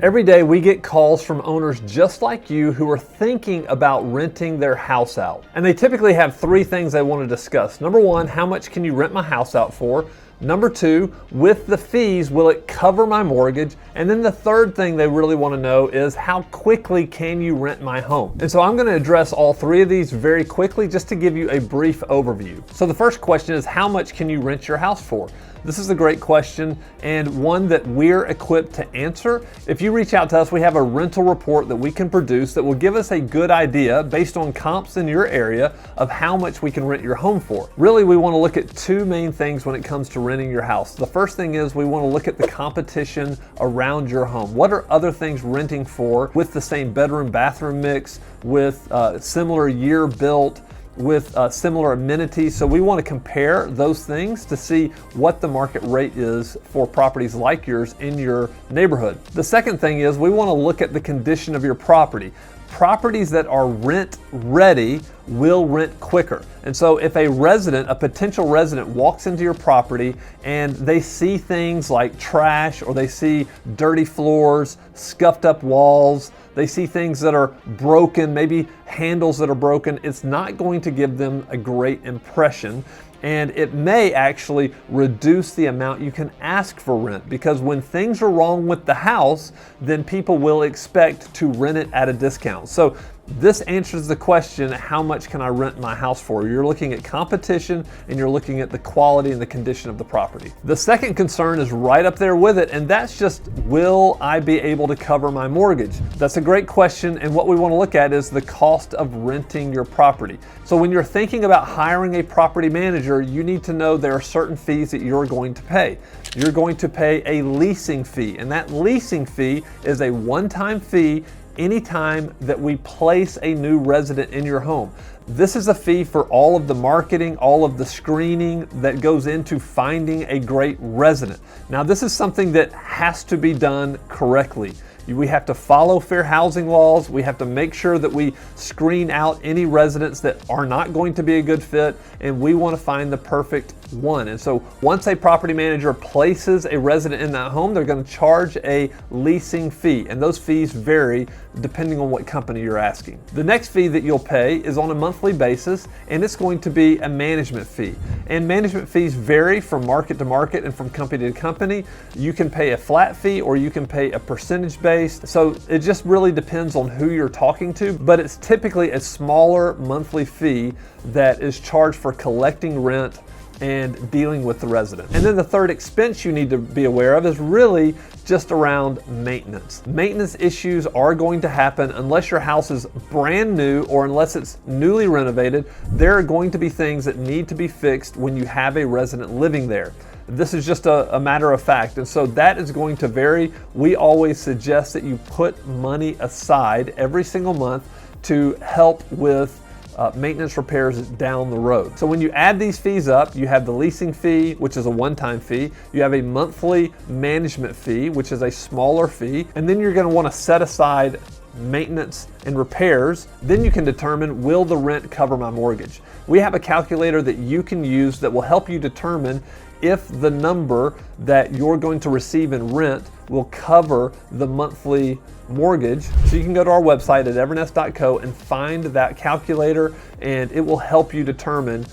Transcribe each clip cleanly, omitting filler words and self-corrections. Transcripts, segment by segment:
Every day we get calls from owners just like you who are thinking about renting their house out. And they typically have three things they want to discuss. Number one, how much can you rent my house out for? Number two, with the fees, will it cover my mortgage? And then the third thing they really want to know is how quickly can you rent my home? And so I'm going to address all three of these very quickly just to give you a brief overview. So the first question is, how much can you rent your house for? This is a great question and one that we're equipped to answer. If you reach out to us, we have a rental report that we can produce that will give us a good idea based on comps in your area of how much we can rent your home for. Really, we want to look at two main things when it comes to renting your house. The first thing is we want to look at the competition around your home. What are other things renting for with the same bedroom bathroom mix, with similar year built, with similar amenities? So we want to compare those things to see what the market rate is for properties like yours in your neighborhood. The second thing is we want to look at the condition of your property. Properties that are rent ready will rent quicker. And so if a potential resident walks into your property and they see things like trash, or they see dirty floors, scuffed up walls, they see things that are broken, maybe handles that are broken, it's not going to give them a great impression. And it may actually reduce the amount you can ask for rent, because when things are wrong with the house, then people will expect to rent it at a discount. So this answers the question, how much can I rent my house for? You're looking at competition and you're looking at the quality and the condition of the property. The second concern is right up there with it, and that's just, will I be able to cover my mortgage? That's a great question, and what we want to look at is the cost of renting your property. So when you're thinking about hiring a property manager, you need to know there are certain fees that you're going to pay. You're going to pay a leasing fee, and that leasing fee is a one-time fee anytime that we place a new resident in your home. This is a fee for all of the marketing, all of the screening that goes into finding a great resident. Now, this is something that has to be done correctly. We have to follow fair housing laws. We have to make sure that we screen out any residents that are not going to be a good fit, and we want to find the perfect one. And so once a property manager places a resident in that home, they're going to charge a leasing fee, and those fees vary depending on what company you're asking. The next fee that you'll pay is on a monthly basis, and it's going to be a management fee. And management fees vary from market to market and from company to company. You can pay a flat fee or you can pay a percentage based. So it just really depends on who you're talking to, but it's typically a smaller monthly fee that is charged for collecting rent and dealing with the resident. And then the third expense you need to be aware of is really just around maintenance. Maintenance issues are going to happen unless your house is brand new or unless it's newly renovated. There are going to be things that need to be fixed when you have a resident living there. This is just a matter of fact, and so that is going to vary. We always suggest that you put money aside every single month to help with maintenance repairs down the road. So when you add these fees up, you have the leasing fee, which is a one-time fee. You have a monthly management fee, which is a smaller fee. And then you're going to want to set aside maintenance and repairs. Then you can determine, will the rent cover my mortgage? We have a calculator that you can use that will help you determine if the number that you're going to receive in rent will cover the monthly mortgage. So you can go to our website at evernest.co and find that calculator, and it will help you determine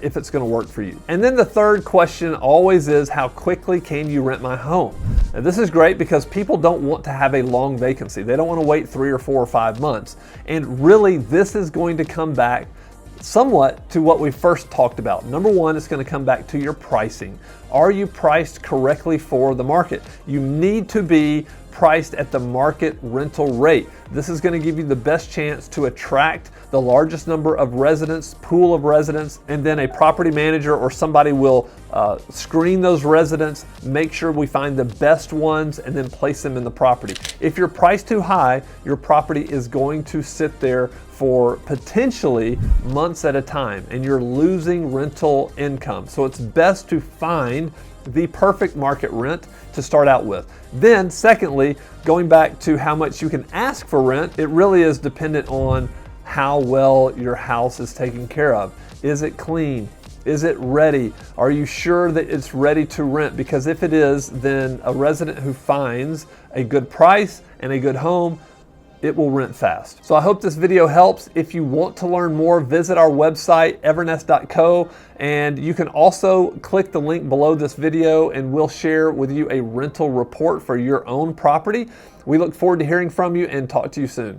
if it's going to work for you. And then the third question always is, how quickly can you rent my home? Now, this is great because people don't want to have a long vacancy. They don't want to wait 3 or 4 or 5 months. And really, this is going to come back somewhat to what we first talked about. Number one, it's going to come back to your pricing. Are you priced correctly for the market? You need to be priced at the market rental rate. This is going to give you the best chance to attract the largest number of residents, pool of residents, and then a property manager or somebody will screen those residents, make sure we find the best ones, and then place them in the property. If you're priced too high, your property is going to sit there for potentially months at a time, and you're losing rental income. So it's best to find the perfect market rent to start out with. Then secondly, going back to how much you can ask for rent, it really is dependent on how well your house is taken care of. Is it clean? Is it ready? Are you sure that it's ready to rent? Because if it is, then a resident who finds a good price and a good home, it will rent fast. So I hope this video helps. If you want to learn more, visit our website, evernest.co, and you can also click the link below this video and we'll share with you a rental report for your own property. We look forward to hearing from you and talk to you soon.